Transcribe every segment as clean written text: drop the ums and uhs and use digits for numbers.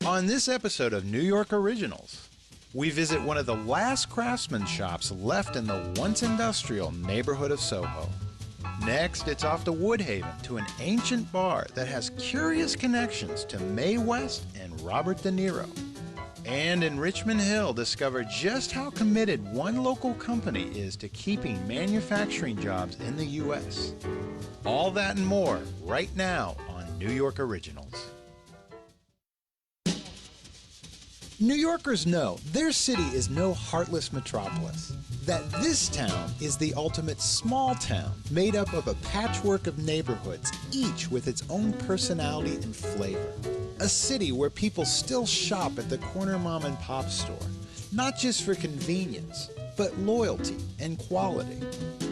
On this episode of New York Originals, we visit one of the last craftsman shops left in the once industrial neighborhood of Soho. Next, it's off to Woodhaven to an ancient bar that has curious connections to Mae West and Robert De Niro. And in Richmond Hill, discover just how committed one local company is to keeping manufacturing jobs in the U.S. All that and more right now on New York Originals. New Yorkers know their city is no heartless metropolis, that this town is the ultimate small town made up of a patchwork of neighborhoods, each with its own personality and flavor. A city where people still shop at the corner mom and pop store, not just for convenience, but loyalty and quality.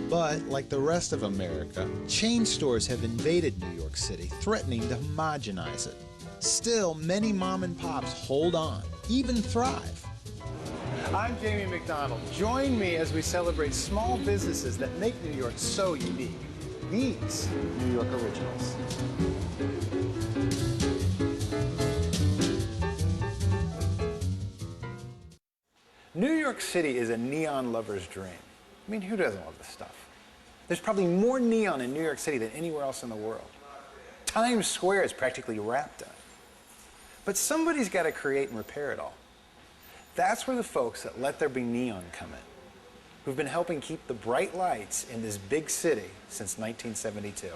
But like the rest of America, chain stores have invaded New York City, threatening to homogenize it. Still, many mom and pops hold on, even thrive. I'm Jamie McDonald. Join me as we celebrate small businesses that make New York so unique. These New York Originals. New York City is a neon lover's dream. I mean, who doesn't love this stuff? There's probably more neon in New York City than anywhere else in the world. Times Square is practically wrapped in it. But somebody's got to create and repair it all. That's where the folks at Let There Be Neon come in, who've been helping keep the bright lights in this big city since 1972.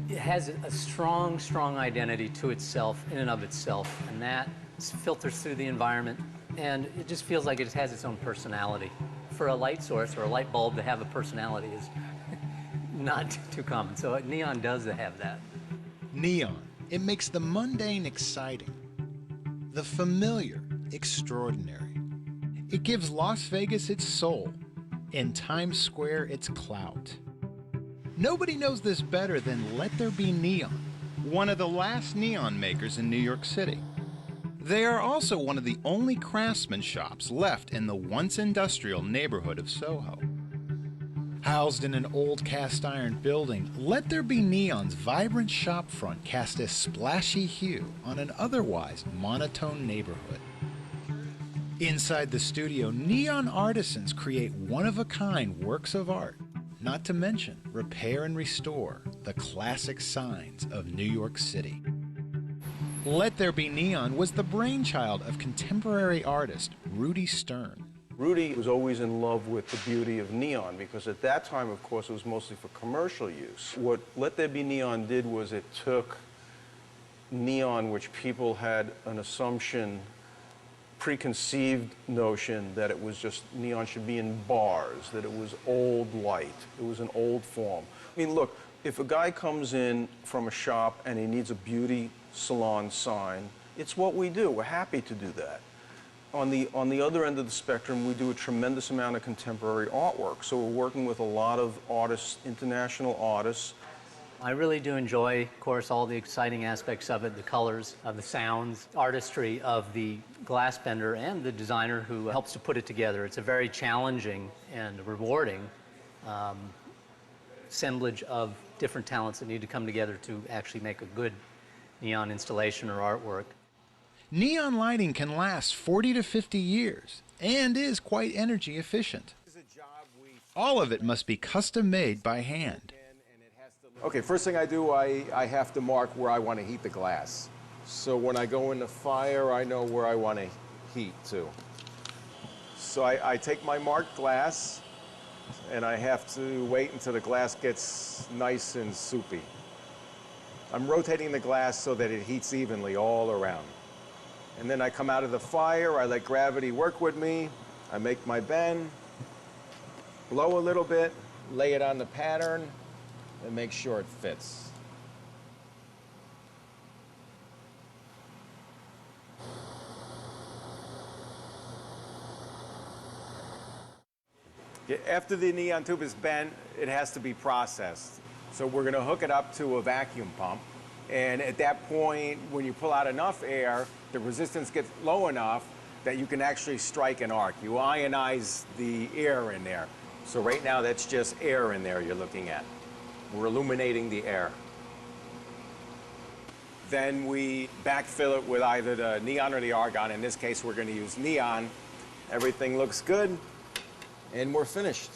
It has a strong, strong identity to itself, in and of itself, and that filters through the environment, and it just feels like it has its own personality. For a light source or a light bulb to have a personality is not too common, so neon does have that. Neon, it makes the mundane exciting, the familiar extraordinary. It gives Las Vegas its soul, and Times Square its clout. Nobody knows this better than Let There Be Neon, one of the last neon makers in New York City. They are also one of the only craftsman shops left in the once industrial neighborhood of Soho. Housed in an old cast iron building, Let There Be Neon's vibrant shop front cast a splashy hue on an otherwise monotone neighborhood. Inside the studio, neon artisans create one-of-a-kind works of art, not to mention repair and restore the classic signs of New York City. Let There Be Neon was the brainchild of contemporary artist Rudy Stern. Rudy was always in love with the beauty of neon because at that time, of course, it was mostly for commercial use. What Let There Be Neon did was it took neon, which people had an assumption, preconceived notion that it was just neon should be in bars, that it was old light, it was an old form. I mean, look, if a guy comes in from a shop and he needs a beauty salon sign, it's what we do. We're happy to do that. On the other end of the spectrum, we do a tremendous amount of contemporary artwork. So we're working with a lot of artists, international artists. I really do enjoy, of course, all the exciting aspects of it, the colors, the sounds, artistry of the glass bender and the designer who helps to put it together. It's a very challenging and rewarding assemblage of different talents that need to come together to actually make a good neon installation or artwork. Neon lighting can last 40 to 50 years and is quite energy efficient. All of it must be custom made by hand. Okay, first thing I do, I have to mark where I want to heat the glass. So when I go in the fire, I know where I want to heat to. So I take my marked glass and I have to wait until the glass gets nice and soupy. I'm rotating the glass so that it heats evenly all around. And then I come out of the fire, I let gravity work with me, I make my bend, blow a little bit, lay it on the pattern, and make sure it fits. After the neon tube is bent, it has to be processed. So we're going to hook it up to a vacuum pump. And at that point, when you pull out enough air, the resistance gets low enough that you can actually strike an arc. You ionize the air in there. So right now, that's just air in there you're looking at. We're illuminating the air. Then we backfill it with either the neon or the argon. In this case, we're going to use neon. Everything looks good, and we're finished.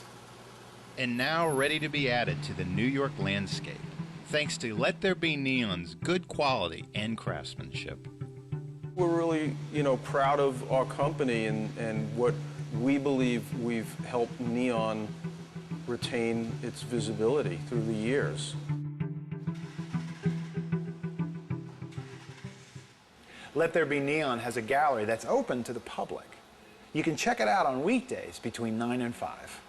And now ready to be added to the New York landscape, thanks to Let There Be Neon's good quality and craftsmanship. We're really, proud of our company and what we believe we've helped neon retain its visibility through the years. Let There Be Neon has a gallery that's open to the public. You can check it out on weekdays between 9 and 5.